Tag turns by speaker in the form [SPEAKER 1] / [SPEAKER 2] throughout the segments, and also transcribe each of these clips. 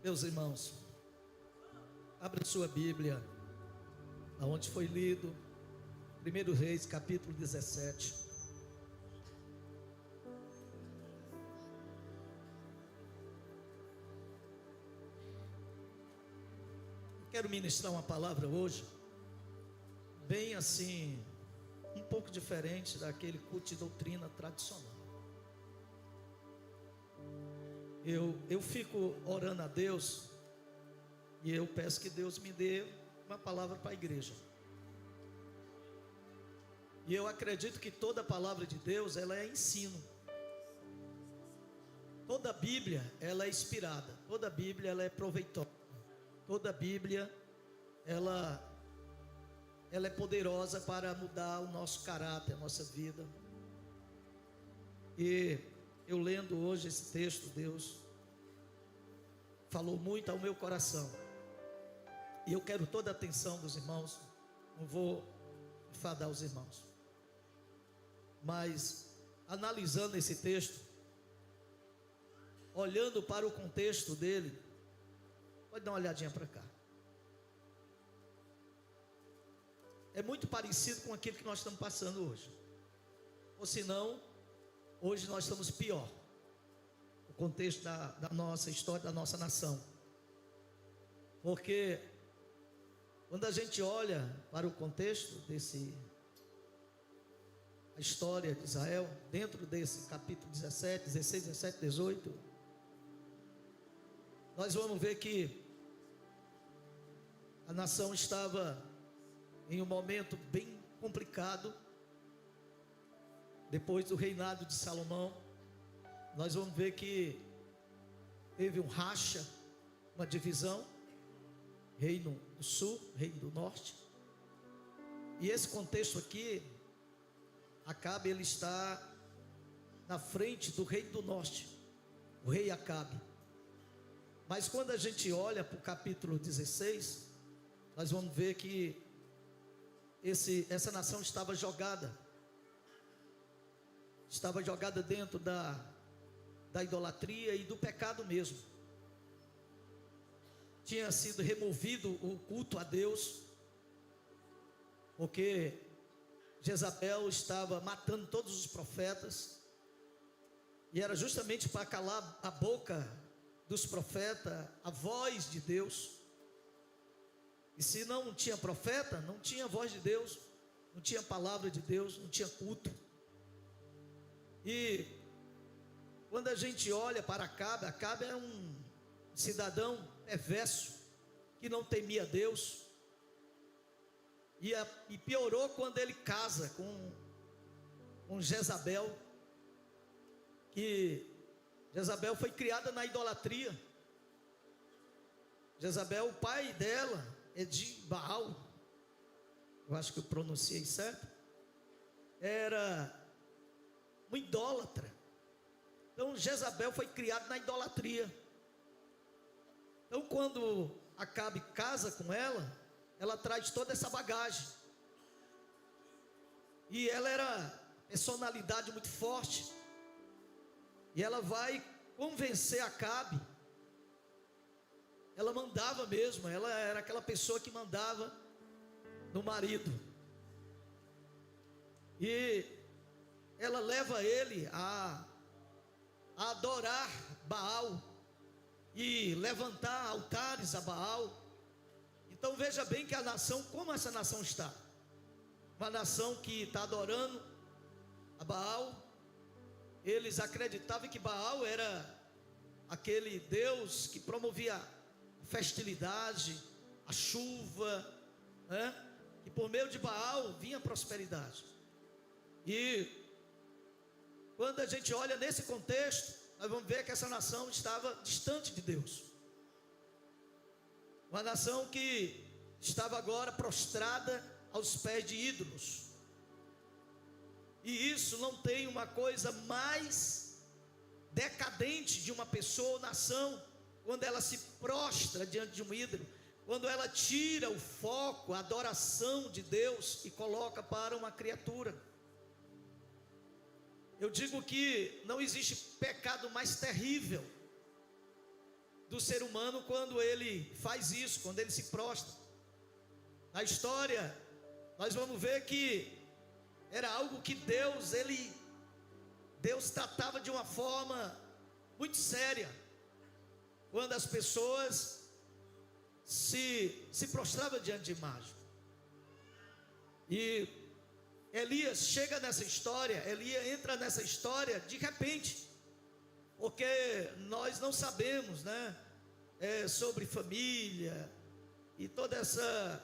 [SPEAKER 1] Meus irmãos, abra sua Bíblia, aonde foi lido 1 Reis, capítulo 17. Quero ministrar uma palavra hoje, bem assim, um pouco diferente daquele culto de doutrina tradicional. Eu fico orando a Deus e eu peço que Deus me dê uma palavra para a igreja. E eu acredito que toda palavra de Deus, ela é ensino. Toda a Bíblia, ela é inspirada. Toda a Bíblia, ela é proveitosa. Toda a Bíblia, ela é poderosa para mudar o nosso caráter, a nossa vida. E eu lendo hoje esse texto, Deus falou muito ao meu coração. E eu quero toda a atenção dos irmãos. Não vou enfadar os irmãos. Mas, analisando esse texto, olhando para o contexto dele, pode dar uma olhadinha para cá. É muito parecido com aquilo que nós estamos passando hoje. Ou senão, hoje nós estamos pior. O contexto da nossa história, da nossa nação. Porque quando a gente olha para o contexto a história de Israel, dentro desse capítulo 17, 16, 17, 18, nós vamos ver que a nação estava em um momento bem complicado. Depois do reinado de Salomão, nós vamos ver que teve um racha, uma divisão, reino do sul, reino do norte. E esse contexto aqui, Acabe, ele está na frente do reino do norte, o rei Acabe. Mas quando a gente olha para o capítulo 16, nós vamos ver que essa nação estava jogada dentro da idolatria e do pecado mesmo. Tinha sido removido o culto a Deus, porque Jezabel estava matando todos os profetas, e era justamente para calar a boca dos profetas, a voz de Deus. E se não tinha profeta, não tinha voz de Deus, não tinha palavra de Deus, não tinha culto. E quando a gente olha para Acabe é um cidadão perverso, que não temia Deus. E piorou quando ele casa com Jezabel, que Jezabel foi criada na idolatria. Jezabel, o pai dela é de Baal, eu acho que eu pronunciei certo, era uma idólatra. Então Jezabel foi criada na idolatria. Então quando Acabe casa com ela traz toda essa bagagem. E ela era personalidade muito forte. E ela vai convencer Acabe. Ela mandava mesmo, ela era aquela pessoa que mandava no marido. E ela leva ele a adorar Baal e levantar altares a Baal. Então veja bem que a nação, como essa nação está? Uma nação que está adorando a Baal. Eles acreditavam que Baal era aquele Deus que promovia a fertilidade, a chuva, né? Que por meio de Baal vinha a prosperidade. E quando a gente olha nesse contexto, nós vamos ver que essa nação estava distante de Deus. Uma nação que estava agora prostrada aos pés de ídolos. E isso não tem uma coisa mais decadente de uma pessoa ou nação, quando ela se prostra diante de um ídolo, quando ela tira o foco, a adoração de Deus e coloca para uma criatura. Eu digo que não existe pecado mais terrível do ser humano quando ele faz isso, quando ele se prostra. Na história, nós vamos ver que era algo que Deus tratava de uma forma muito séria, quando as pessoas se prostravam diante de imagem. E Elias chega nessa história, Elias entra nessa história de repente, porque nós não sabemos, né, sobre família e toda essa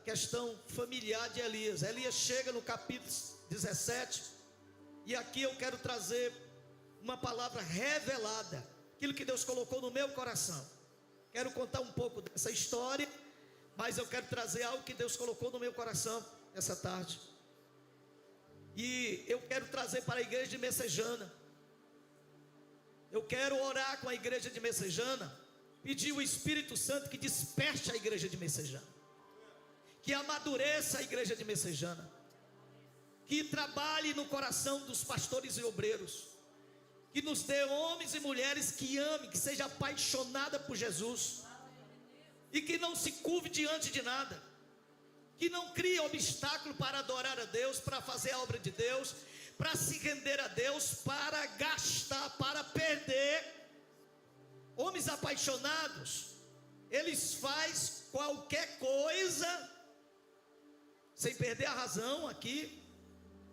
[SPEAKER 1] questão familiar de Elias. Elias chega no capítulo 17, e aqui eu quero trazer uma palavra revelada, aquilo que Deus colocou no meu coração. Quero contar um pouco dessa história, mas eu quero trazer algo que Deus colocou no meu coração essa tarde. E eu quero trazer para a igreja de Messejana. Eu quero orar com a igreja de Messejana, pedir o Espírito Santo que desperte a igreja de Messejana, que amadureça a igreja de Messejana, que trabalhe no coração dos pastores e obreiros, que nos dê homens e mulheres que amem, que seja apaixonada por Jesus, e que não se curve diante de nada, que não crie obstáculo para adorar a Deus, para fazer a obra de Deus, para se render a Deus, para gastar, para perder. Homens apaixonados, eles fazem qualquer coisa, sem perder a razão aqui,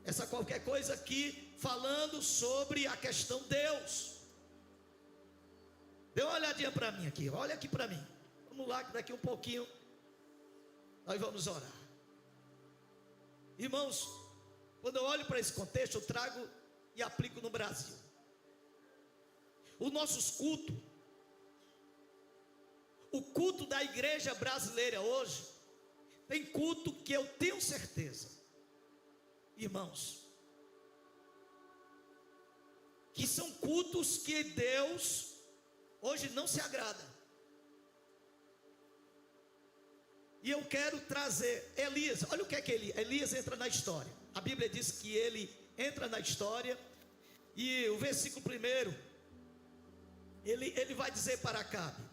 [SPEAKER 1] essa qualquer coisa aqui, falando sobre a questão Deus. Dê uma olhadinha para mim aqui, olha aqui para mim. Vamos lá, que daqui um pouquinho nós vamos orar. Irmãos, quando eu olho para esse contexto, eu trago e aplico no Brasil. Os nossos cultos, o culto da igreja brasileira hoje, tem culto que eu tenho certeza, irmãos, que são cultos que Deus hoje não se agrada. E eu quero trazer Elias. Olha o que é que Elias entra na história. A Bíblia diz que ele entra na história, e o versículo 1, ele vai dizer para Acabe,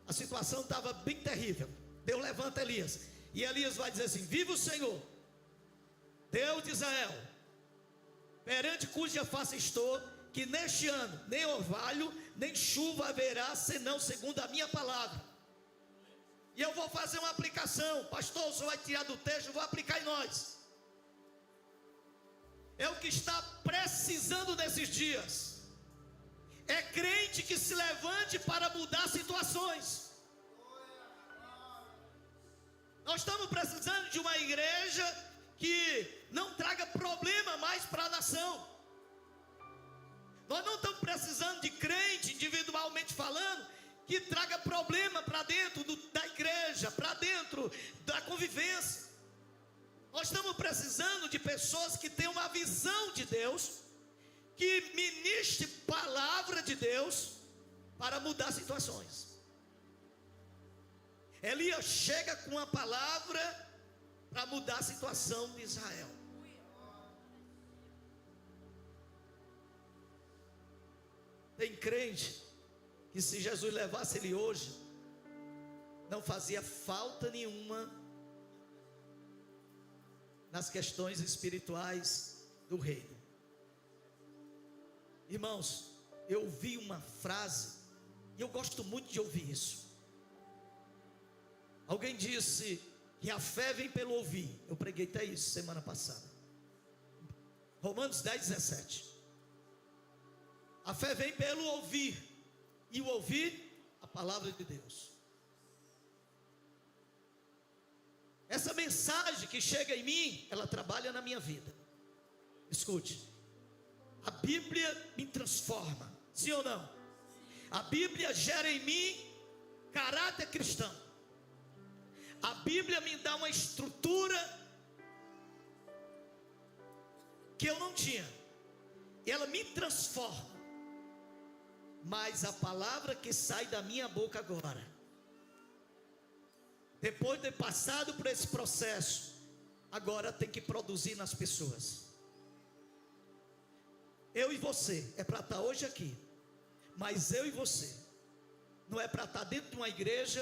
[SPEAKER 1] a situação estava bem terrível. Deus levanta Elias, e Elias vai dizer assim: viva o Senhor, Deus de Israel, perante cuja face estou, que neste ano nem orvalho, nem chuva haverá, senão segundo a minha palavra. E eu vou fazer uma aplicação. Pastor, o senhor vai tirar do texto, eu vou aplicar em nós. É o que está precisando nesses dias. É crente que se levante para mudar situações. Nós estamos precisando de uma igreja que não traga problema mais para a nação. Nós não estamos precisando de crente, individualmente falando, que traga problema para dentro da igreja, para dentro da convivência. Nós estamos precisando de pessoas que tenham uma visão de Deus, que ministre palavra de Deus para mudar situações. Elias chega com uma palavra para mudar a situação de Israel. Tem crente que se Jesus levasse ele hoje, não fazia falta nenhuma nas questões espirituais do reino. Irmãos, eu ouvi uma frase, e eu gosto muito de ouvir isso. Alguém disse que a fé vem pelo ouvir. Eu preguei até isso semana passada. Romanos 10:17. A fé vem pelo ouvir, e o ouvir a palavra de Deus. Essa mensagem que chega em mim, ela trabalha na minha vida. Escute, a Bíblia me transforma, sim ou não? A Bíblia gera em mim caráter cristão. A Bíblia me dá uma estrutura que eu não tinha, e ela me transforma. Mas a palavra que sai da minha boca agora, depois de ter passado por esse processo, agora tem que produzir nas pessoas. Eu e você, é para estar hoje aqui, mas eu e você não é para estar dentro de uma igreja,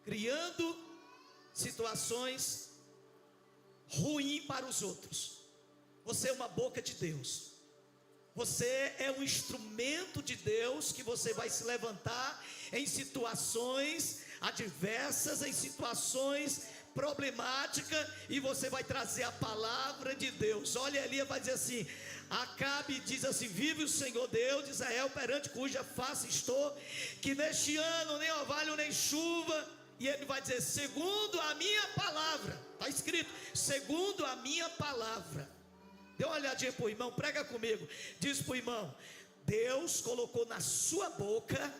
[SPEAKER 1] criando situações ruins para os outros. Você é uma boca de Deus. Você é um instrumento de Deus, que você vai se levantar em situações adversas, em situações problemáticas, e você vai trazer a palavra de Deus. Olha, Elias vai dizer assim: Acabe diz assim: vive o Senhor Deus de Israel, perante cuja face estou, que neste ano nem orvalho nem chuva. E ele vai dizer: segundo a minha palavra. Está escrito: segundo a minha palavra. Dê uma olhadinha para o irmão, prega comigo. Diz para o irmão: Deus colocou na sua boca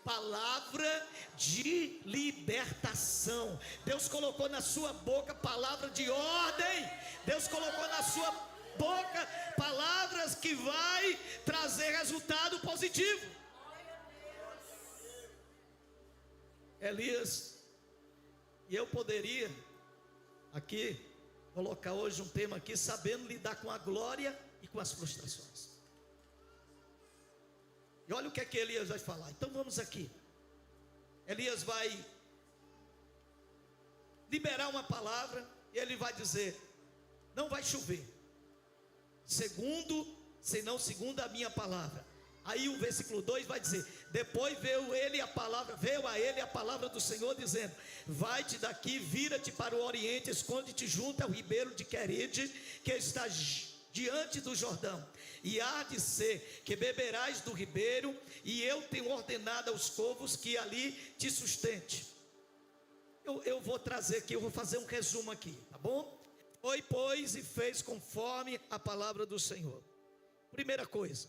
[SPEAKER 1] palavra de libertação. Deus colocou na sua boca palavra de ordem. Deus colocou na sua boca palavras que vai trazer resultado positivo. Elias, e eu poderia aqui colocar hoje um tema aqui, sabendo lidar com a glória e com as frustrações. E olha o que é que Elias vai falar. Então vamos aqui. Elias vai liberar uma palavra, e ele vai dizer: não vai chover, segundo a minha palavra. Aí o versículo 2 vai dizer: depois veio a ele a palavra do Senhor, dizendo: vai-te daqui, vira-te para o oriente, esconde-te junto ao ribeiro de Queride, que está diante do Jordão, e há de ser que beberás do ribeiro, e eu tenho ordenado aos corvos que ali te sustente. Eu vou trazer aqui, eu vou fazer um resumo aqui, tá bom? Foi, pois, e fez conforme a palavra do Senhor. Primeira coisa,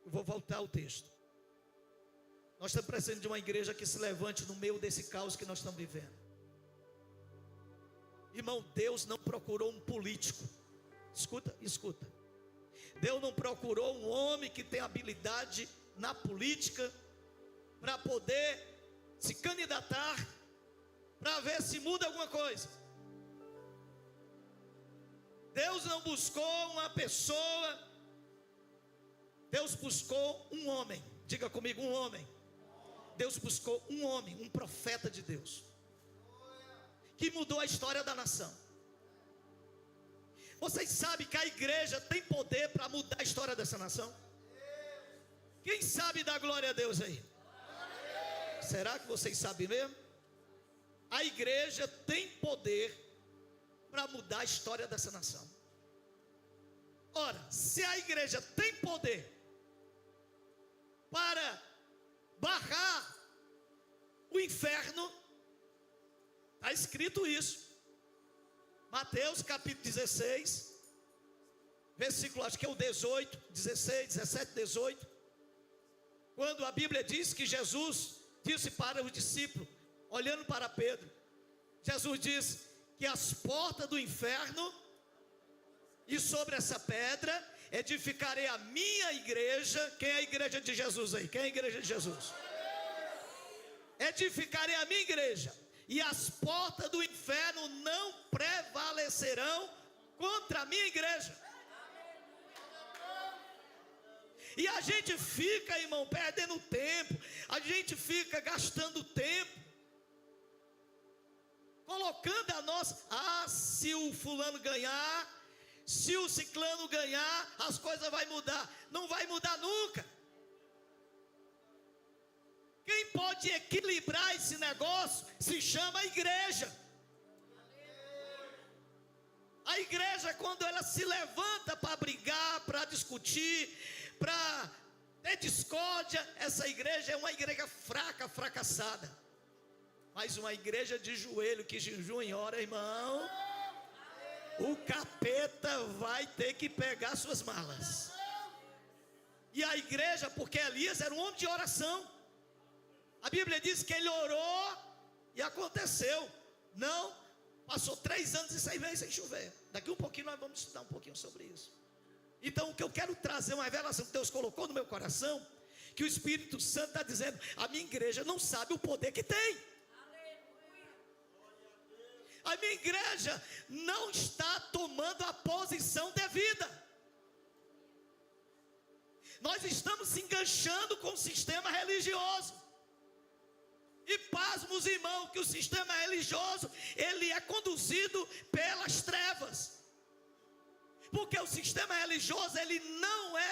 [SPEAKER 1] eu vou voltar ao texto. Nós estamos precisando de uma igreja que se levante no meio desse caos que nós estamos vivendo. Irmão, Deus não procurou um político. Escuta. Deus não procurou um homem que tem habilidade na política para poder se candidatar, para ver se muda alguma coisa. Deus não buscou uma pessoa, Deus buscou um homem. Diga comigo: um homem. Deus buscou um homem, um profeta de Deus, que mudou a história da nação. Vocês sabem que a igreja tem poder para mudar a história dessa nação? Quem sabe dar glória a Deus aí? Será que vocês sabem mesmo? A igreja tem poder para mudar a história dessa nação. Ora, se a igreja tem poder para barrar o inferno, está escrito isso. Mateus capítulo 16, versículo, acho que é o 18, 16, 17, 18. Quando a Bíblia diz que Jesus disse para os discípulos, olhando para Pedro, Jesus diz que as portas do inferno, e sobre essa pedra edificarei a minha igreja. Quem é a igreja de Jesus aí? Quem é a igreja de Jesus? Edificarei a minha igreja, e as portas do inferno não prevalecerão contra a minha igreja. E a gente fica, irmão, perdendo tempo, a gente fica gastando tempo, colocando a nossa: se o fulano ganhar, se o ciclano ganhar, as coisas vão mudar. Não vai mudar nunca. Quem pode equilibrar esse negócio se chama a igreja. A igreja, quando ela se levanta para brigar, para discutir, para ter discórdia, essa igreja é uma igreja fraca, fracassada. Mas uma igreja de joelho, que jejua e ora, irmão, o capeta vai ter que pegar suas malas. E a igreja, porque Elias era um homem de oração, a Bíblia diz que ele orou e aconteceu. Não, passou 3 anos e 6 meses sem chover. Daqui um pouquinho nós vamos estudar um pouquinho sobre isso. Então o que eu quero trazer, uma revelação que Deus colocou no meu coração, que o Espírito Santo está dizendo: a minha igreja não sabe o poder que tem. A minha igreja não está tomando a posição devida. Nós estamos se enganchando com o sistema religioso. E pasmos, irmão, que o sistema religioso, ele é conduzido pelas trevas. Porque o sistema religioso, ele não é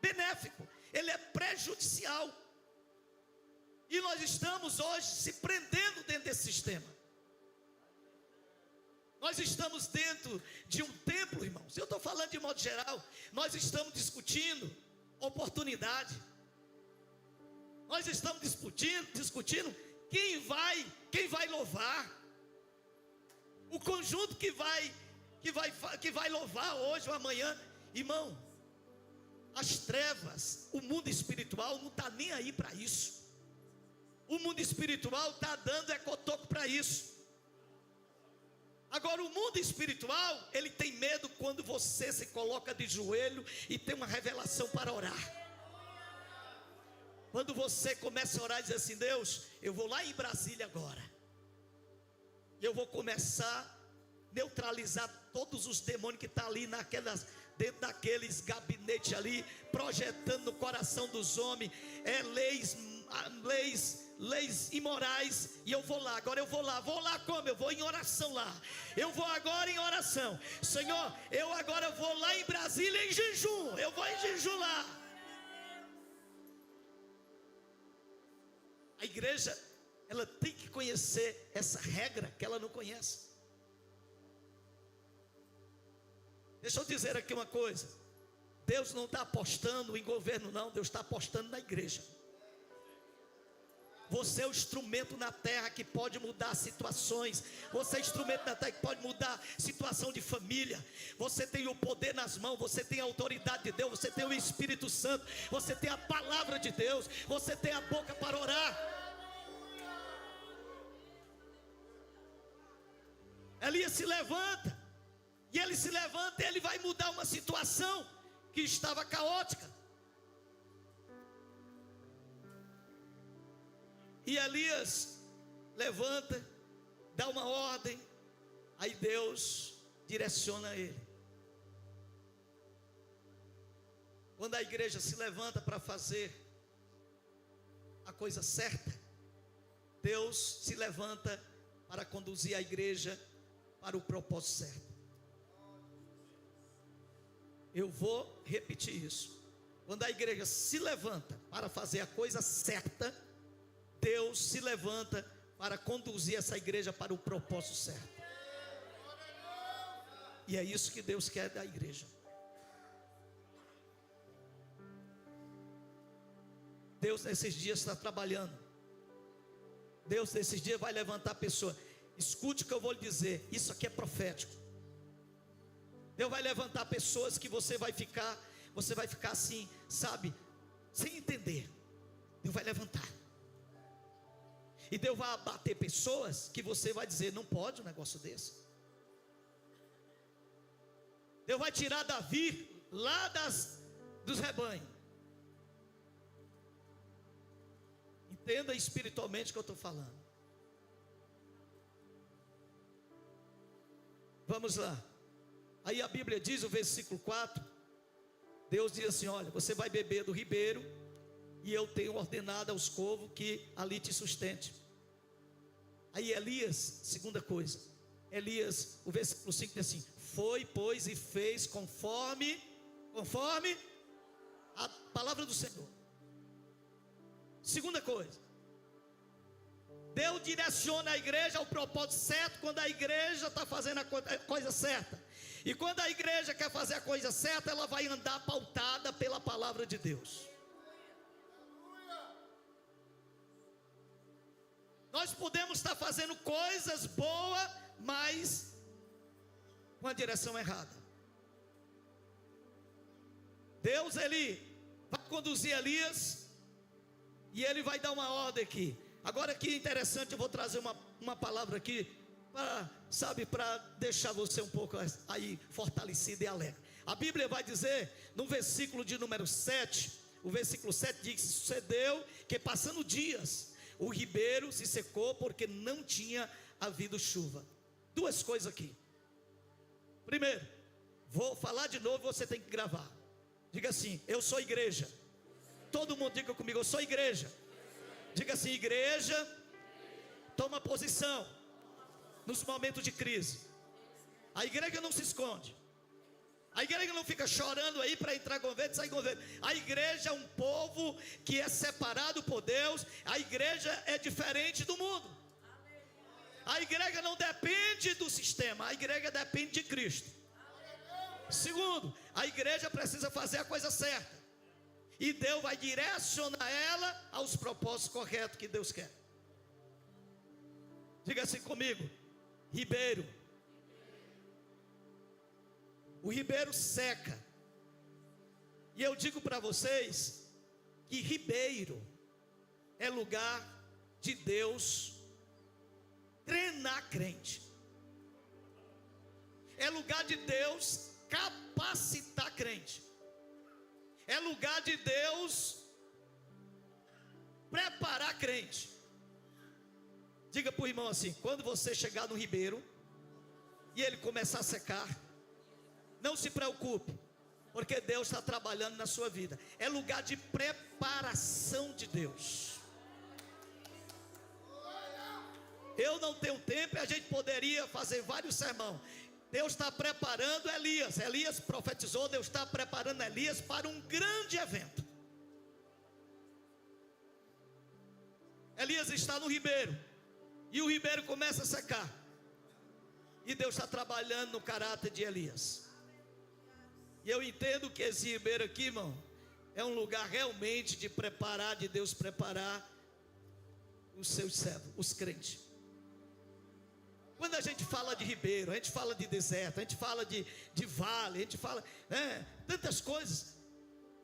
[SPEAKER 1] benéfico, ele é prejudicial. E nós estamos hoje se prendendo dentro desse sistema. Nós estamos dentro de um templo, irmãos. Eu estou falando de modo geral. Nós estamos discutindo oportunidade. Nós estamos discutindo quem vai louvar. O conjunto que vai louvar hoje ou amanhã. Irmão, as trevas, o mundo espiritual não está nem aí para isso. O mundo espiritual está dando cotoco para isso. Agora o mundo espiritual, ele tem medo quando você se coloca de joelho e tem uma revelação para orar. Quando você começa a orar e diz assim: Deus, eu vou lá em Brasília agora, eu vou começar a neutralizar todos os demônios que estão ali dentro daqueles gabinetes ali, projetando no coração dos homens, leis imorais, e eu vou lá, agora eu vou lá como? Eu vou em oração lá, eu vou agora em oração, Senhor, eu agora vou lá em Brasília em jejum, eu vou em jejum lá. A igreja, ela tem que conhecer essa regra que ela não conhece. Deixa eu dizer aqui uma coisa, Deus não está apostando em governo não, Deus está apostando na igreja. Você é o instrumento na terra que pode mudar situações. Você é o instrumento na terra que pode mudar situação de família. Você tem o poder nas mãos. Você tem a autoridade de Deus. Você tem o Espírito Santo. Você tem a palavra de Deus. Você tem a boca para orar. Elias se levanta. E ele se levanta e ele vai mudar uma situação que estava caótica. E Elias levanta, dá uma ordem, aí Deus direciona ele. Quando a igreja se levanta para fazer a coisa certa, Deus se levanta para conduzir a igreja para o propósito certo. Eu vou repetir isso. Quando a igreja se levanta para fazer a coisa certa, Deus se levanta para conduzir essa igreja para o propósito certo. E é isso que Deus quer da igreja. Deus nesses dias está trabalhando. Deus nesses dias vai levantar pessoas. Escute o que eu vou lhe dizer. Isso aqui é profético. Deus vai levantar pessoas que você vai ficar assim, sabe, sem entender. Deus vai levantar. E Deus vai abater pessoas que você vai dizer: não pode um negócio desse. Deus vai tirar Davi lá dos rebanhos. Entenda espiritualmente o que eu estou falando. Vamos lá. Aí a Bíblia diz, o versículo 4, Deus diz assim: olha, você vai beber do ribeiro, e eu tenho ordenado aos corvos que ali te sustente. Aí Elias, segunda coisa, Elias, o versículo 5 diz assim: foi, pois, e fez conforme a palavra do Senhor. Segunda coisa, Deus direciona a igreja ao propósito certo quando a igreja está fazendo a coisa certa. E quando a igreja quer fazer a coisa certa, ela vai andar pautada pela palavra de Deus. Nós podemos estar fazendo coisas boas, mas com a direção errada. Deus, ele vai conduzir Elias, e ele vai dar uma ordem aqui. Agora que interessante, eu vou trazer uma palavra aqui, para deixar você um pouco aí fortalecido e alegre. A Bíblia vai dizer, no versículo de número 7, o versículo 7 diz: sucedeu que passando dias, o ribeiro se secou porque não tinha havido chuva. Duas coisas aqui. Primeiro, vou falar de novo, você tem que gravar. Diga assim: eu sou igreja. Todo mundo diga comigo: eu sou igreja. Diga assim: igreja toma posição nos momentos de crise. A igreja não se esconde. A igreja não fica chorando aí para entrar governo e sair governo. A igreja é um povo que é separado por Deus. A igreja é diferente do mundo. A igreja não depende do sistema. A igreja depende de Cristo. Segundo, a igreja precisa fazer a coisa certa. E Deus vai direcionar ela aos propósitos corretos que Deus quer. Diga assim comigo: ribeiro. O ribeiro seca. E eu digo para vocês que ribeiro é lugar de Deus treinar crente. É lugar de Deus capacitar crente. É lugar de Deus preparar crente. Diga para o irmão assim: quando você chegar no ribeiro e ele começar a secar, não se preocupe, porque Deus está trabalhando na sua vida. É lugar de preparação de Deus. Eu não tenho tempo e a gente poderia fazer vários sermões. Deus está preparando Elias. Elias profetizou. Deus está preparando Elias para um grande evento. Elias está no ribeiro e o ribeiro começa a secar. E Deus está trabalhando no caráter de Elias. E eu entendo que esse ribeiro aqui, irmão, é um lugar realmente de preparar, de Deus preparar os seus servos, os crentes. Quando a gente fala de ribeiro, a gente fala de deserto, a gente fala de vale, a gente fala tantas coisas.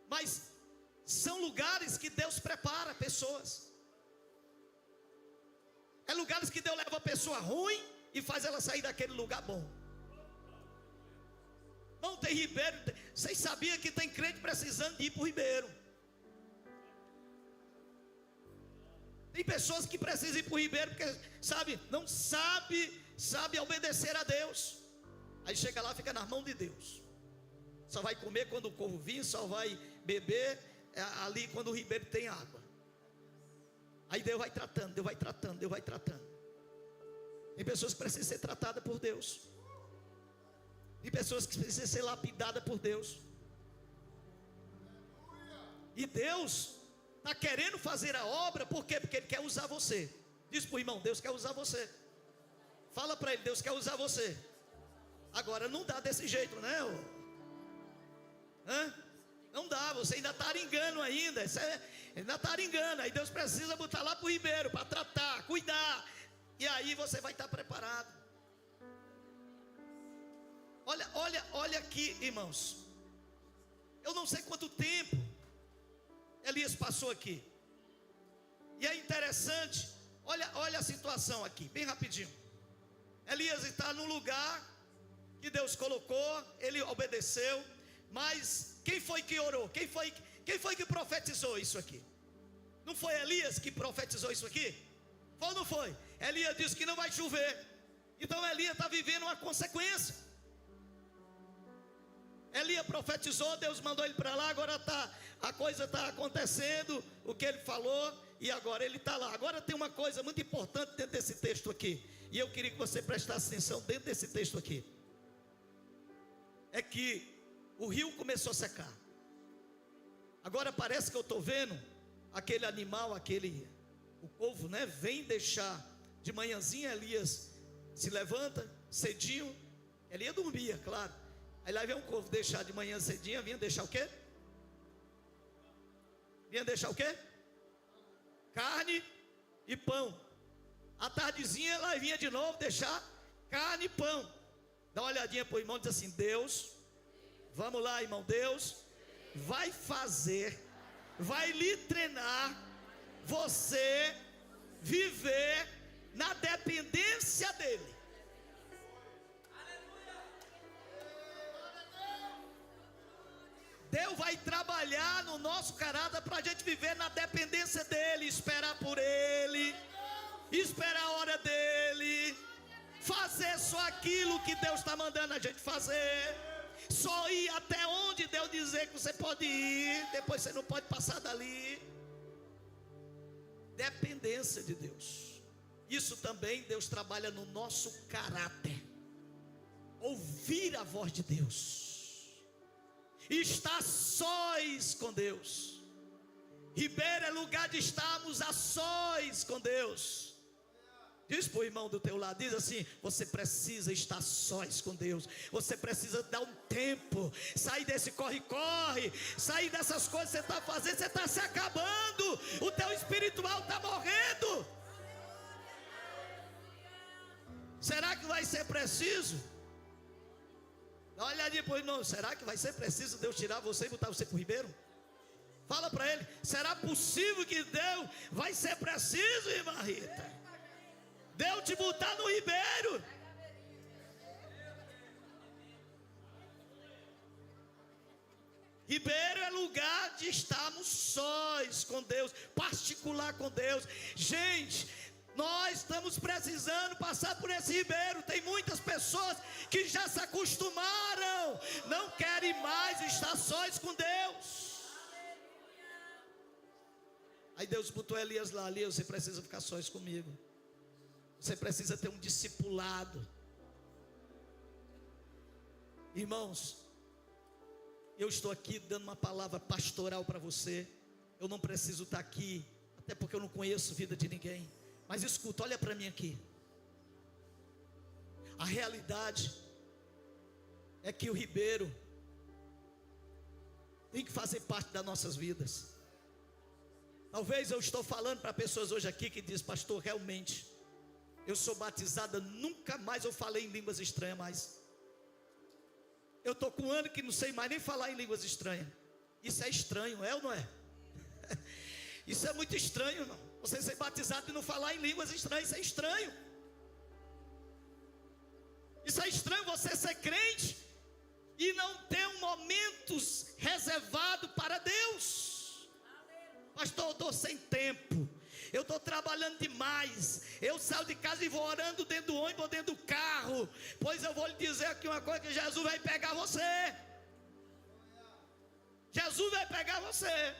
[SPEAKER 1] Mas são lugares que Deus prepara pessoas. É lugares que Deus leva a pessoa ruim e faz ela sair daquele lugar bom. Não tem ribeiro. Vocês sabiam que tem crente precisando de ir para o ribeiro? Tem pessoas que precisam ir para o ribeiro porque não sabe obedecer a Deus. Aí chega lá, fica nas mãos de Deus. Só vai comer quando o corvo vir, só vai beber ali quando o ribeiro tem água. Aí Deus vai tratando, Deus vai tratando, Deus vai tratando. Tem pessoas que precisam ser tratadas por Deus. Tem pessoas que precisam ser lapidadas por Deus. E Deus está querendo fazer a obra. Por quê? Porque Ele quer usar você. Diz para o irmão: Deus quer usar você. Fala para ele: Deus quer usar você. Agora não dá desse jeito, né? Não dá, você ainda está aringando ainda. Ainda está aringando. Aí Deus precisa botar lá para o ribeiro para tratar, cuidar. E aí você vai estar preparado. Olha aqui, irmãos. Eu não sei quanto tempo Elias passou aqui. E é interessante. Olha a situação aqui, bem rapidinho. Elias está num lugar que Deus colocou. Ele obedeceu. Mas quem foi que orou? Quem foi que profetizou isso aqui? Não foi Elias que profetizou isso aqui? Foi ou não foi? Elias disse que não vai chover. Então Elias está vivendo uma consequência. Elias profetizou, Deus mandou ele para lá. Agora a coisa está acontecendo, o que ele falou, e agora ele está lá. Agora tem uma coisa muito importante dentro desse texto aqui, e eu queria que você prestasse atenção dentro desse texto aqui. É que o rio começou a secar. Agora parece que eu estou vendo aquele animal, o povo, né? Vem deixar de manhãzinha. Elias se levanta cedinho. Elias dormia, claro. Aí lá vem um corvo deixar de manhã cedinho. Vinha deixar o quê? Vinha deixar o quê? Carne e pão. À tardezinha ela vinha de novo deixar carne e pão. Dá uma olhadinha para o irmão e diz assim: Deus, vamos lá, irmão, Deus vai fazer, vai lhe treinar você viver na dependência dEle. Deus vai trabalhar no nosso caráter para a gente viver na dependência dEle, esperar por Ele, esperar a hora dEle, fazer só aquilo que Deus está mandando a gente fazer, só ir até onde Deus Deus dizer que você pode ir, depois você não pode passar dali. Dependência de Deus. Isso também Deus trabalha no nosso caráter. Ouvir a voz de Deus, estar sós com Deus. Ribeiro é lugar de estarmos a sós com Deus. Diz para o irmão do teu lado, diz assim: você precisa estar sós com Deus. Você precisa dar um tempo, sair desse corre-corre, sair dessas coisas que você está fazendo. Você está se acabando, o teu espiritual está morrendo. Será que vai ser preciso? Olha ali para o irmão, será que vai ser preciso Deus tirar você e botar você para o ribeiro? Fala para ele, será possível que Deus vai ser preciso, irmã Rita? Deus te botar no ribeiro? Ribeiro é lugar de estarmos sós com Deus, particular com Deus. Gente, nós estamos precisando passar por esse ribeiro. Tem muitas pessoas que já se acostumaram, não querem mais estar sós com Deus. Aí Deus botou Elias lá, ali, você precisa ficar sós comigo. Você precisa ter um discipulado. Irmãos, eu estou aqui dando uma palavra pastoral para você. Eu não preciso estar aqui, até porque eu não conheço a vida de ninguém. Mas escuta, olha para mim aqui. A realidade é que o ribeiro tem que fazer parte das nossas vidas. Talvez eu estou falando para pessoas hoje aqui que diz: pastor, realmente eu sou batizada, nunca mais eu falei em línguas estranhas mais. Eu estou com um ano que não sei mais nem falar em línguas estranhas. Isso é estranho, é ou não é? Isso é muito estranho, não. Você ser batizado e não falar em línguas estranhas, isso é estranho. Isso é estranho, você ser crente e não ter um momentos reservado para Deus. Pastor, eu estou sem tempo, eu estou trabalhando demais, eu saio de casa e vou orando dentro do ônibus ou dentro do carro. Pois eu vou lhe dizer aqui uma coisa, que Jesus vai pegar você. Jesus vai pegar você.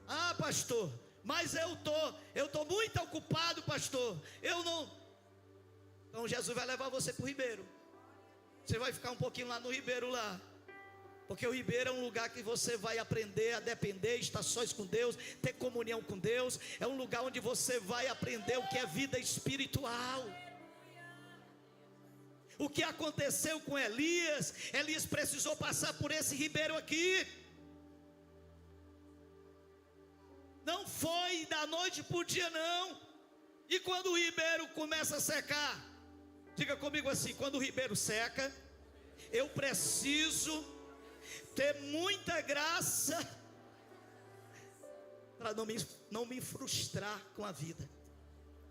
[SPEAKER 1] Ah, pastor, mas eu estou muito ocupado, pastor. Eu não. Então Jesus vai levar você para o ribeiro. Você vai ficar um pouquinho lá no ribeiro lá. Porque o ribeiro é um lugar que você vai aprender a depender, estar sós com Deus, ter comunhão com Deus. É um lugar onde você vai aprender o que é vida espiritual. O que aconteceu com Elias? Elias precisou passar por esse ribeiro aqui. Não foi da noite para o dia, não. E quando o ribeiro começa a secar, diga comigo assim: quando o ribeiro seca, eu preciso ter muita graça para não me frustrar com a vida.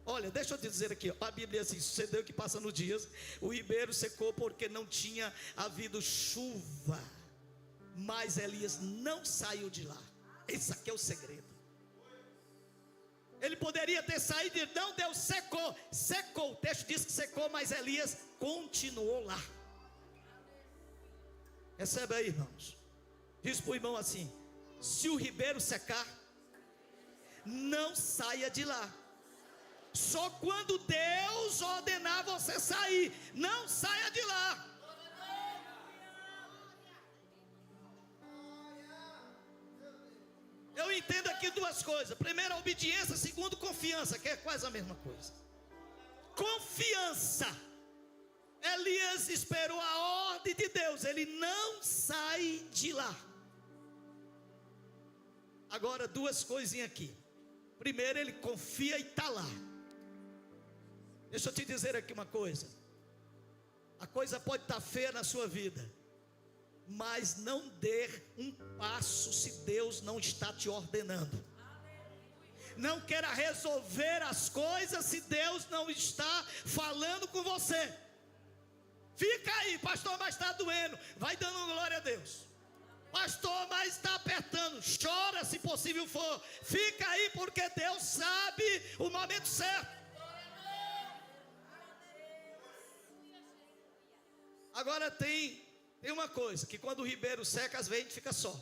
[SPEAKER 1] Olha, deixa eu te dizer aqui, a Bíblia assim: sucedeu que passa nos dias, o ribeiro secou porque não tinha havido chuva, mas Elias não saiu de lá. Esse aqui é o segredo. Ele poderia ter saído e não, Deus secou, o texto diz que secou, mas Elias continuou lá. Recebe aí, irmãos. Diz para o irmão assim: se o ribeiro secar, não saia de lá. Só quando Deus ordenar você sair, não saia de lá. Eu entendo aqui duas coisas: primeiro, a obediência; segundo, confiança, que é quase a mesma coisa. Confiança. Elias esperou a ordem de Deus, ele não sai de lá. Agora, duas coisinhas aqui. Primeiro, ele confia e está lá. Deixa eu te dizer aqui uma coisa: a coisa pode estar feia na sua vida, mas não dê um passo se Deus não está te ordenando. Não queira resolver as coisas se Deus não está falando com você. Fica aí, pastor, mas está doendo. Vai dando glória a Deus. Pastor, mas está apertando. Chora se possível for. Fica aí, porque Deus sabe o momento certo. Agora tem uma coisa, que quando o ribeiro seca, às vezes a gente fica só.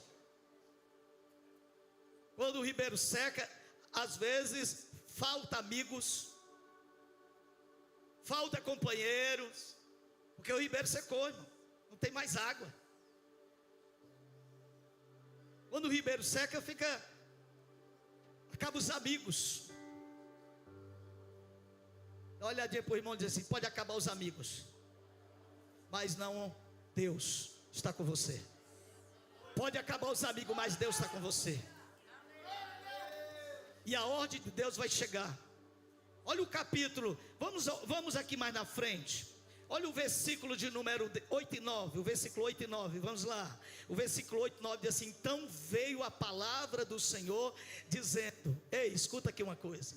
[SPEAKER 1] Quando o ribeiro seca, às vezes falta amigos, falta companheiros, porque o ribeiro secou, irmão, não tem mais água. Quando o ribeiro seca, acaba os amigos. Dá uma olhadinha para o irmão e diz assim: pode acabar os amigos, mas não Deus está com você. Pode acabar os amigos, mas Deus está com você. E a ordem de Deus vai chegar. Olha o capítulo, vamos aqui mais na frente. Olha o versículo de número 8 e 9. O versículo 8 e 9, vamos lá. O versículo 8 e 9 diz assim: então veio a palavra do Senhor dizendo. Ei, escuta aqui uma coisa.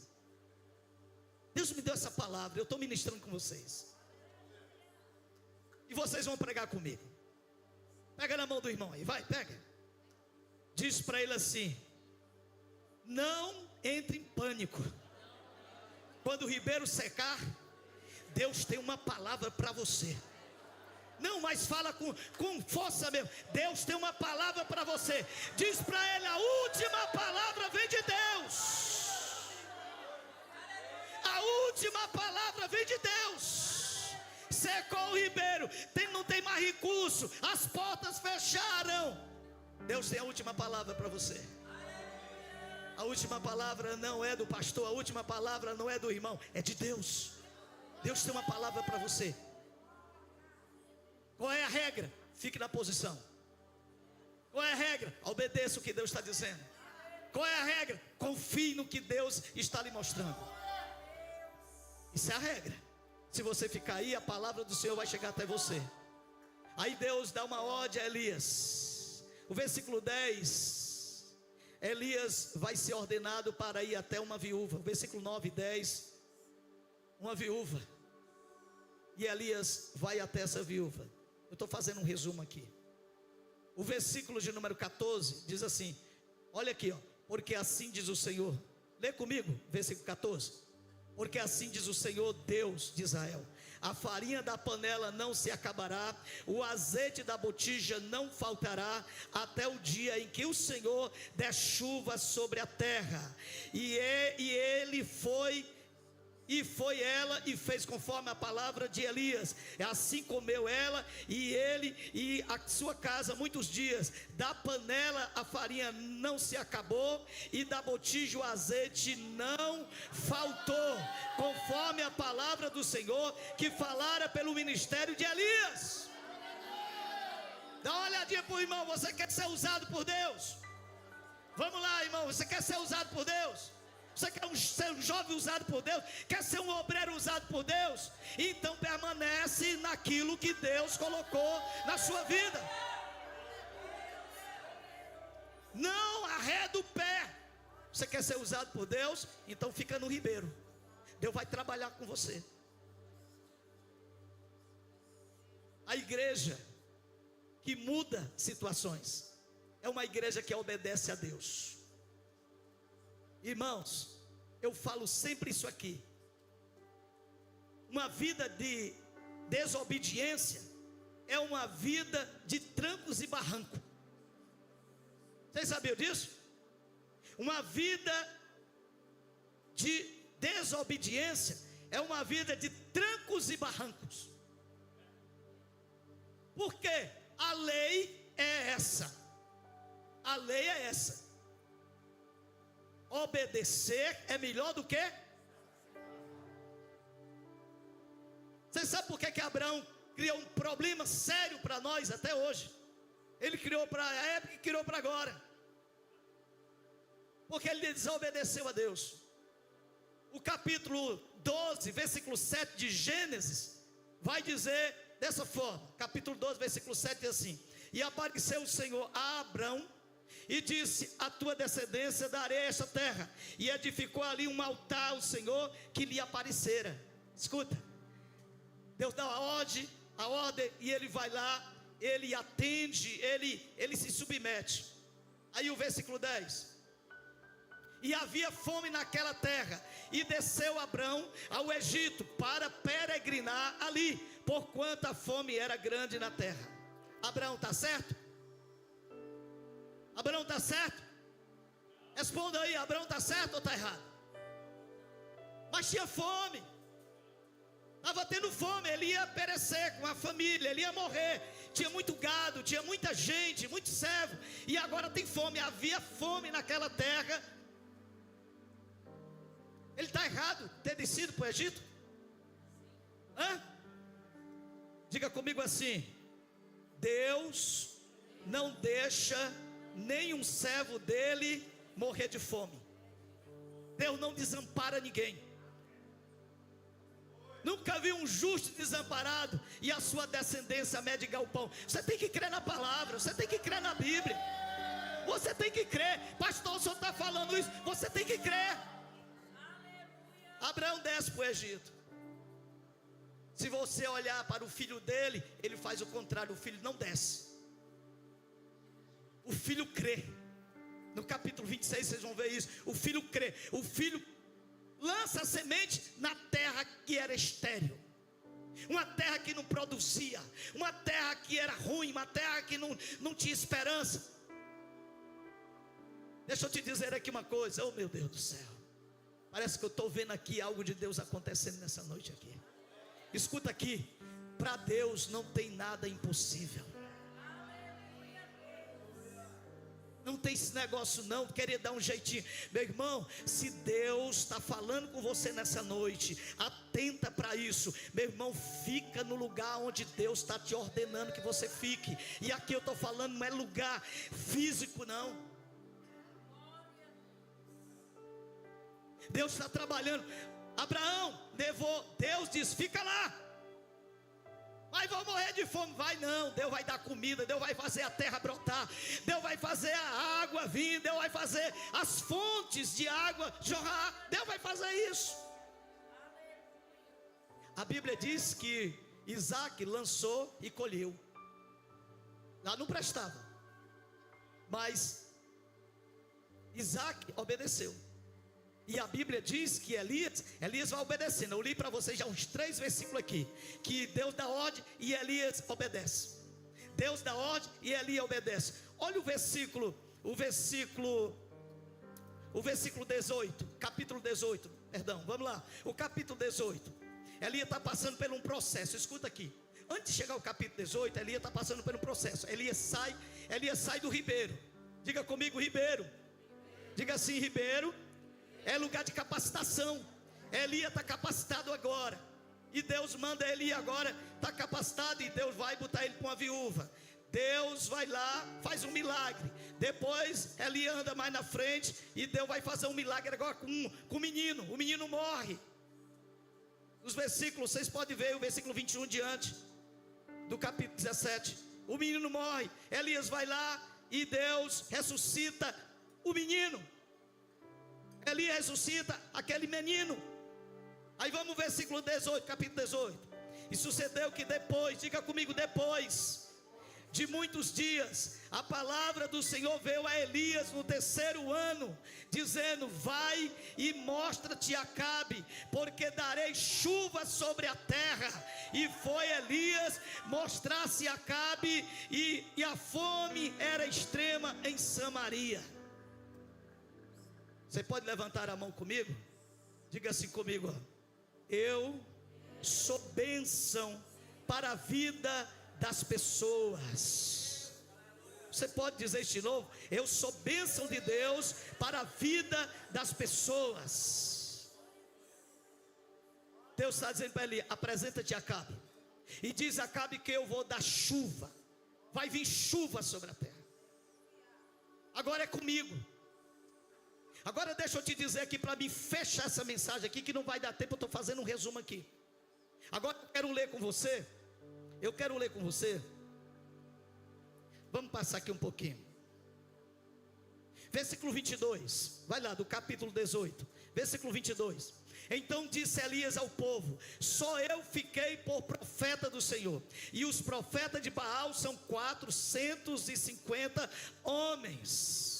[SPEAKER 1] Deus me deu essa palavra, eu estou ministrando com vocês. E vocês vão pregar comigo. Pega na mão do irmão aí, vai, pega. Diz para ele assim: não entre em pânico. Quando o ribeiro secar, Deus tem uma palavra para você. Não, mas fala com força mesmo. Deus tem uma palavra para você. Diz para ele: a última palavra vem de Deus. A última palavra vem de Deus. Secou o ribeiro, não tem mais recurso, as portas fecharam. Deus tem a última palavra para você. A última palavra não é do pastor, a última palavra não é do irmão, é de Deus. Deus tem uma palavra para você. Qual é a regra? Fique na posição. Qual é a regra? Obedeça o que Deus está dizendo. Qual é a regra? Confie no que Deus está lhe mostrando. Isso é a regra. Se você ficar aí, a palavra do Senhor vai chegar até você. Aí Deus dá uma ordem a Elias. O versículo 10. Elias vai ser ordenado para ir até uma viúva. Versículo 9 e 10. Uma viúva. E Elias vai até essa viúva. Eu estou fazendo um resumo aqui. O versículo de número 14 diz assim: olha aqui, ó. Porque assim diz o Senhor. Lê comigo, versículo 14. Porque assim diz o Senhor Deus de Israel: a farinha da panela não se acabará, o azeite da botija não faltará, até o dia em que o Senhor der chuva sobre a terra. E foi ela e fez conforme a palavra de Elias. Assim comeu ela e ele e a sua casa muitos dias. Da panela a farinha não se acabou, e da botija o azeite não faltou, conforme a palavra do Senhor que falara pelo ministério de Elias. Dá uma olhadinha para o irmão. Você quer ser usado por Deus? Vamos lá, irmão. Você quer ser usado por Deus? Você quer ser um jovem usado por Deus? Quer ser um obreiro usado por Deus? Então permanece naquilo que Deus colocou na sua vida. Não arreda o pé. Você quer ser usado por Deus? Então fica no ribeiro. Deus vai trabalhar com você. A igreja que muda situações é uma igreja que obedece a Deus. Irmãos, eu falo sempre isso aqui. Uma vida de desobediência é uma vida de trancos e barrancos. Vocês sabiam disso? Uma vida de desobediência é uma vida de trancos e barrancos. Por quê? A lei é essa. A lei é essa. Obedecer é melhor do que? Você sabe por que Abraão criou um problema sério para nós até hoje? Ele criou para a época e criou para agora. Porque ele desobedeceu a Deus. O capítulo 12, versículo 7 de Gênesis vai dizer dessa forma. Capítulo 12, versículo 7 diz assim: e apareceu o Senhor a Abraão e disse: a tua descendência darei esta terra. E edificou ali um altar ao Senhor que lhe aparecera. Escuta, Deus dá a ordem, e ele vai lá, ele atende, ele se submete. Aí o versículo 10: e havia fome naquela terra, e desceu Abrão ao Egito para peregrinar ali, porquanto a fome era grande na terra. Abraão está certo? Abraão está certo? Responda aí, Abraão está certo ou está errado? Mas tinha fome, estava tendo fome, ele ia perecer com a família, ele ia morrer. Tinha muito gado, tinha muita gente, muito servo, e agora tem fome, havia fome naquela terra. Ele está errado ter descido para o Egito? Diga comigo assim: Deus não deixa nenhum servo dele morrer de fome. Deus não desampara ninguém. Nunca vi um justo desamparado e a sua descendência mede galpão. Você tem que crer na palavra, você tem que crer na Bíblia, você tem que crer. Pastor, o senhor está falando isso, você tem que crer. Abraão desce para o Egito. Se você olhar para o filho dele, ele faz o contrário, o filho não desce, o filho crê. No capítulo 26 vocês vão ver isso. O filho crê, o filho lança a semente na terra que era estéril, uma terra que não produzia, uma terra que era ruim, uma terra que não tinha esperança. Deixa eu te dizer aqui uma coisa, oh meu Deus do céu, parece que eu estou vendo aqui algo de Deus acontecendo nessa noite aqui. Escuta aqui, para Deus não tem nada impossível. Não tem esse negócio não, querer dar um jeitinho. Meu irmão, se Deus está falando com você nessa noite, atenta para isso. Meu irmão, fica no lugar onde Deus está te ordenando que você fique. E aqui eu estou falando, não é lugar físico não. Deus está trabalhando. Abraão levou, Deus disse, fica lá. Mas vou morrer de fome. Vai não, Deus vai dar comida, Deus vai fazer a terra brotar, Deus vai fazer a água vir, Deus vai fazer as fontes de água jorrar, Deus vai fazer isso. A Bíblia diz que Isaac lançou e colheu. Lá não prestava, mas Isaac obedeceu. E a Bíblia diz que Elias vai obedecendo. Eu li para vocês já uns 3 versículos aqui, que Deus dá ordem e Elias obedece. Deus dá ordem e Elias obedece. Olha o versículo 18, capítulo 18, perdão, vamos lá. O capítulo 18, Elias está passando por um processo, escuta aqui. Antes de chegar ao capítulo 18, Elias está passando por um processo. Elias sai do ribeiro. Diga comigo, ribeiro. Diga assim, ribeiro é lugar de capacitação. Elias está capacitado agora, e Deus manda Elias agora, está capacitado, e Deus vai botar ele com uma viúva. Deus vai lá, faz um milagre. Depois Elias anda mais na frente, e Deus vai fazer um milagre agora com o menino. O menino morre. Os versículos, vocês podem ver o versículo 21 diante do capítulo 17. O menino morre, Elias vai lá, e Deus ressuscita o menino. Elias ressuscita aquele menino. Aí vamos ao versículo 18, capítulo 18. E sucedeu que depois, diga comigo, depois de muitos dias, a palavra do Senhor veio a Elias no 3º ano, dizendo: vai e mostra-te a Acabe, porque darei chuva sobre a terra. E foi Elias mostrar-se a Acabe, e a fome era extrema em Samaria. Você pode levantar a mão comigo? Diga assim comigo, ó. Eu sou bênção para a vida das pessoas. Você pode dizer isso de novo? Eu sou bênção de Deus para a vida das pessoas. Deus está dizendo para ele: apresenta-te a Acabe, e diz a Acabe que eu vou dar chuva. Vai vir chuva sobre a terra. Agora é comigo. Agora deixa eu te dizer aqui, para mim fechar essa mensagem aqui, que não vai dar tempo, eu estou fazendo um resumo aqui. Agora eu quero ler com você. Vamos passar aqui um pouquinho. Versículo 22, vai lá, do capítulo 18, versículo 22. Então disse Elias ao povo: só eu fiquei por profeta do Senhor, e os profetas de Baal são 450 homens.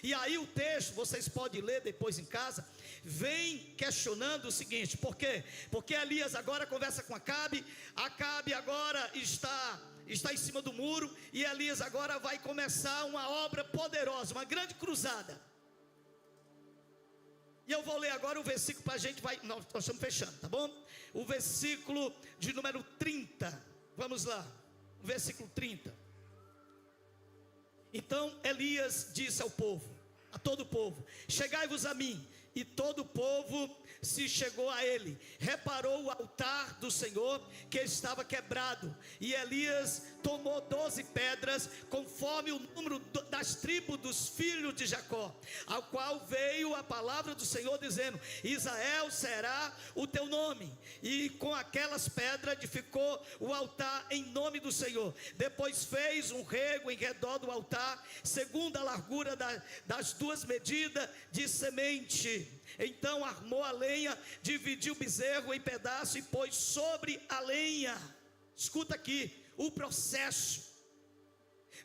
[SPEAKER 1] E aí o texto, vocês podem ler depois em casa, vem questionando o seguinte: por quê? Porque Elias agora conversa com Acabe agora está em cima do muro, e Elias agora vai começar uma obra poderosa, uma grande cruzada. E eu vou ler agora o versículo para a gente, nós estamos fechando, tá bom? O versículo de número 30, vamos lá, o versículo 30. Então Elias disse ao povo, a todo o povo: chegai-vos a mim. E todo o povo se chegou a ele. Reparou o altar do Senhor que estava quebrado, e Elias tomou 12 pedras, conforme o número das tribos dos filhos de Jacó, ao qual veio a palavra do Senhor dizendo: Israel será o teu nome. E com aquelas pedras edificou o altar em nome do Senhor. Depois fez um rego em redor do altar, segundo a largura das duas medidas de semente. Então armou a lenha, dividiu o bezerro em pedaços e pôs sobre a lenha. Escuta aqui o processo.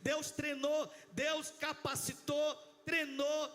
[SPEAKER 1] Deus treinou, Deus capacitou, treinou,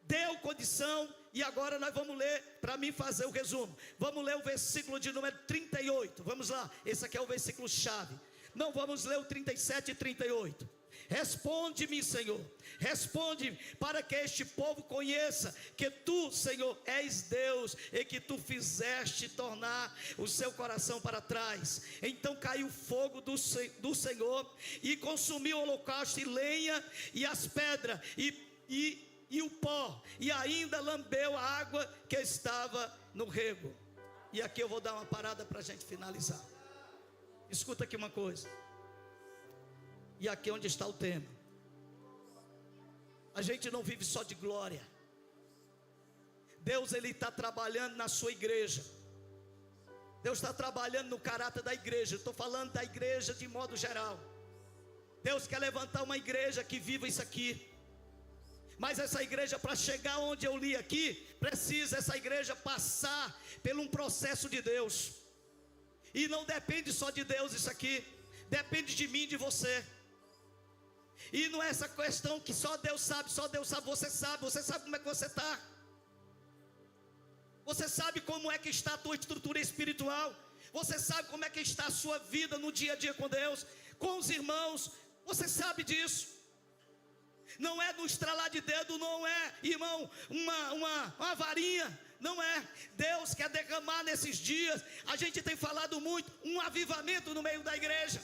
[SPEAKER 1] deu condição. E agora nós vamos ler, para mim fazer o resumo. Vamos ler o versículo de número 38. Vamos lá, esse aqui é o versículo chave. Não vamos ler o 37 e 38. Responde-me, Senhor, responde, para que este povo conheça que tu, Senhor, és Deus, e que tu fizeste tornar o seu coração para trás. Então caiu fogo do Senhor e consumiu o holocausto e lenha e as pedras e o pó, e ainda lambeu a água que estava no rego. E aqui eu vou dar uma parada para a gente finalizar. Escuta aqui uma coisa. E aqui é onde está o tema. A gente não vive só de glória. Deus, Ele está trabalhando na sua igreja. Deus está trabalhando no caráter da igreja. Estou falando da igreja de modo geral. Deus quer levantar uma igreja que viva isso aqui. Mas essa igreja, para chegar onde eu li aqui, precisa essa igreja passar por um processo de Deus. E não depende só de Deus isso aqui. Depende de mim e de você. E não é essa questão que só Deus sabe, você sabe como é que você está. Você sabe como é que está a tua estrutura espiritual. Você sabe como é que está a sua vida no dia a dia com Deus, com os irmãos. Você sabe disso. Não é no estralar de dedo, não é, irmão, uma varinha. Não é. Deus quer derramar nesses dias. A gente tem falado muito, um avivamento no meio da igreja.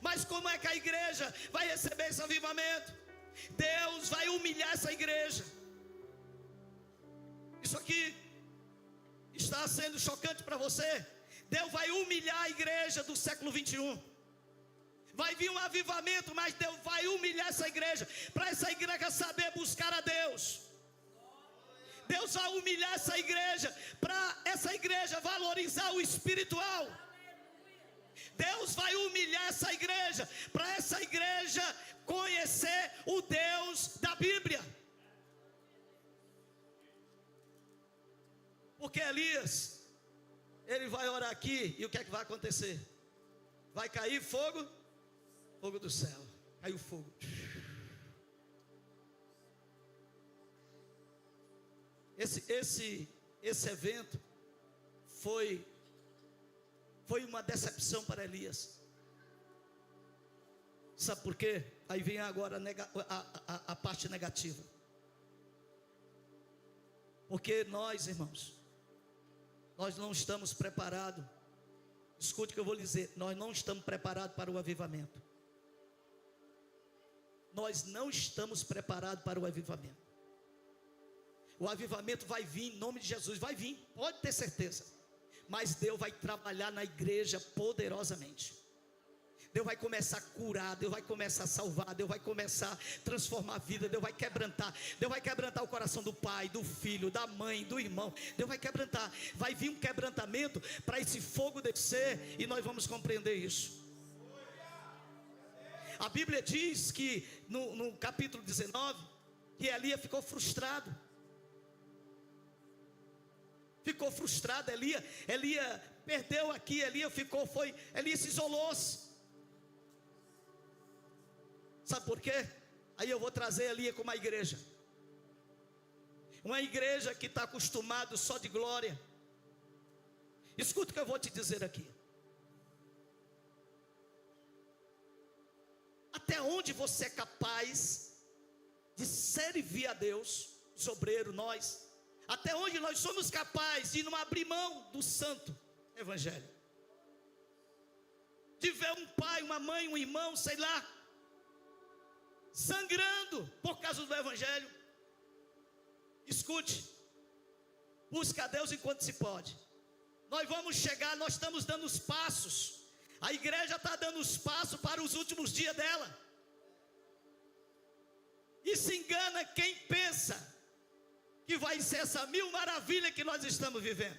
[SPEAKER 1] Mas como é que a igreja vai receber esse avivamento? Deus vai humilhar essa igreja. Isso aqui está sendo chocante para você? Deus vai humilhar a igreja do século 21. Vai vir um avivamento, mas Deus vai humilhar essa igreja, para essa igreja saber buscar a Deus. Deus vai humilhar essa igreja, para essa igreja valorizar o espiritual. Deus vai humilhar essa igreja, para essa igreja conhecer o Deus da Bíblia. Porque Elias, ele vai orar aqui, e o que é que vai acontecer? Vai cair fogo do céu. Caiu fogo. Esse evento foi uma decepção para Elias. Sabe por quê? Aí vem agora a parte negativa. Porque nós, irmãos, nós não estamos preparados. Escute o que eu vou lhe dizer. Nós não estamos preparados para o avivamento. Nós não estamos preparados para o avivamento. O avivamento vai vir em nome de Jesus. Vai vir, pode ter certeza. Mas Deus vai trabalhar na igreja poderosamente. Deus vai começar a curar, Deus vai começar a salvar, Deus vai começar a transformar a vida, Deus vai quebrantar o coração do pai, do filho, da mãe, do irmão. Deus vai quebrantar, vai vir um quebrantamento para esse fogo descer, e nós vamos compreender isso. A Bíblia diz que no capítulo 19, que Elias ficou frustrado. Ficou frustrado, Elias perdeu aqui, Elias se isolou-se. Sabe por quê? Aí eu vou trazer Elias como a igreja. Uma igreja que está acostumada só de glória. Escuta o que eu vou te dizer aqui. Até onde você é capaz de servir a Deus, os obreiros, nós, até onde nós somos capazes de não abrir mão do santo evangelho, de ver um pai, uma mãe, um irmão, sei lá, sangrando por causa do evangelho. Escute, busca a Deus enquanto se pode. Nós vamos chegar, nós estamos dando os passos. A igreja está dando os passos para os últimos dias dela. E se engana quem pensa que vai ser essa mil maravilha que nós estamos vivendo.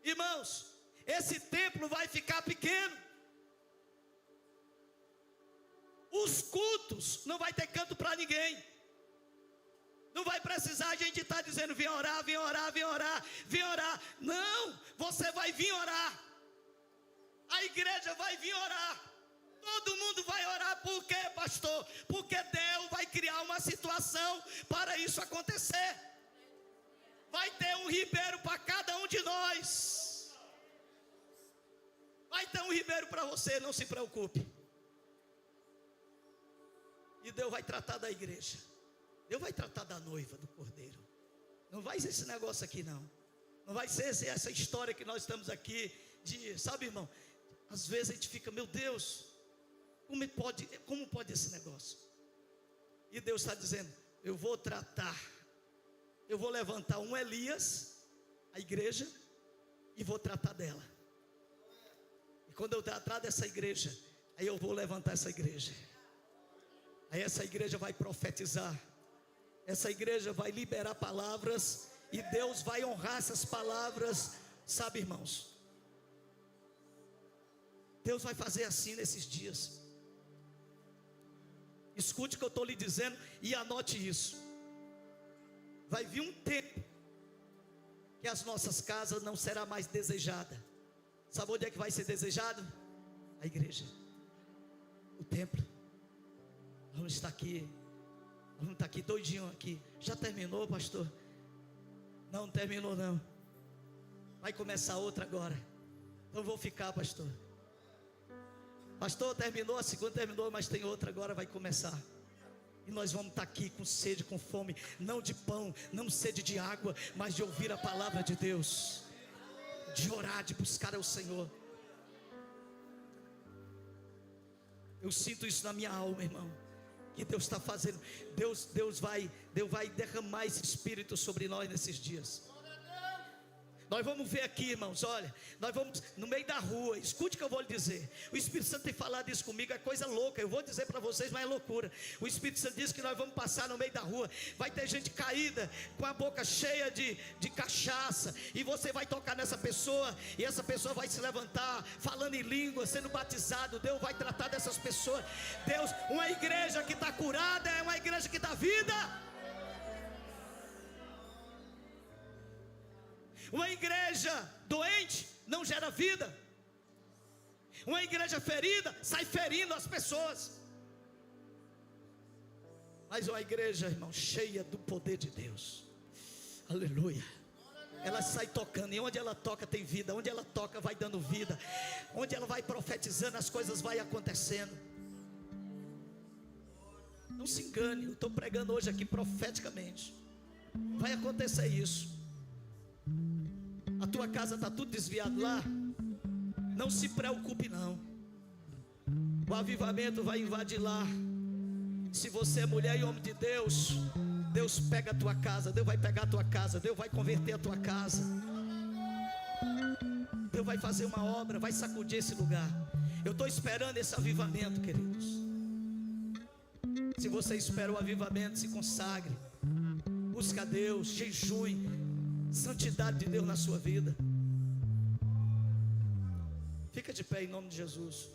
[SPEAKER 1] Irmãos, esse templo vai ficar pequeno. Os cultos, não vai ter canto para ninguém. Não vai precisar a gente estar dizendo, vem orar, vem orar, vem orar, vem orar. Não, você vai vir orar. A igreja vai vir orar. Todo mundo vai orar. Por quê, pastor? Porque Deus vai criar uma situação para isso acontecer. Vai ter um ribeiro para cada um de nós. Vai ter um ribeiro para você, não se preocupe. E Deus vai tratar da igreja. Deus vai tratar da noiva, do cordeiro. Não vai ser esse negócio aqui não. Não vai ser essa história que nós estamos aqui de, sabe, irmão? Às vezes a gente fica, meu Deus, como pode esse negócio? E Deus está dizendo, eu vou tratar, eu vou levantar um Elias, a igreja, e vou tratar dela. E quando eu tratar dessa igreja, aí eu vou levantar essa igreja. Aí essa igreja vai profetizar. Essa igreja vai liberar palavras. E Deus vai honrar essas palavras. Sabe, irmãos, Deus vai fazer assim nesses dias. Escute o que eu estou lhe dizendo e anote isso. Vai vir um tempo que as nossas casas não serão mais desejadas. Sabe onde é que vai ser desejado? A igreja, o templo. Vamos estar aqui. Vamos estar aqui doidinho aqui. Já terminou, pastor? Não terminou não. Vai começar outra agora. Então vou ficar, pastor. Pastor, terminou, a segunda terminou, mas tem outra agora, vai começar. E nós vamos estar aqui com sede, com fome, não de pão, não sede de água, mas de ouvir a palavra de Deus, de orar, de buscar ao Senhor. Eu sinto isso na minha alma, irmão, que Deus está fazendo. Deus vai derramar esse Espírito sobre nós nesses dias. Nós vamos ver aqui, irmãos, olha, nós vamos no meio da rua, escute o que eu vou lhe dizer. O Espírito Santo tem falado isso comigo, é coisa louca, eu vou dizer para vocês, mas é loucura. O Espírito Santo diz que nós vamos passar no meio da rua, vai ter gente caída, com a boca cheia de cachaça, e você vai tocar nessa pessoa, e essa pessoa vai se levantar, falando em língua, sendo batizado. Deus vai tratar dessas pessoas. Deus, uma igreja que está curada, é uma igreja que dá vida. Uma igreja doente não gera vida. Uma igreja ferida sai ferindo as pessoas. Mas uma igreja, irmão, cheia do poder de Deus, aleluia, ela sai tocando, e onde ela toca tem vida. Onde ela toca vai dando vida. Onde ela vai profetizando, as coisas vai acontecendo. Não se engane, eu estou pregando hoje aqui profeticamente. Vai acontecer isso. A tua casa está tudo desviado lá, não se preocupe não. O avivamento vai invadir lá. Se você é mulher e homem de Deus, Deus pega a tua casa, Deus vai pegar a tua casa, Deus vai converter a tua casa. Deus vai fazer uma obra, vai sacudir esse lugar. Eu estou esperando esse avivamento, queridos. Se você espera o avivamento, se consagre, busca a Deus, jejue, santidade de Deus na sua vida. Fica de pé em nome de Jesus.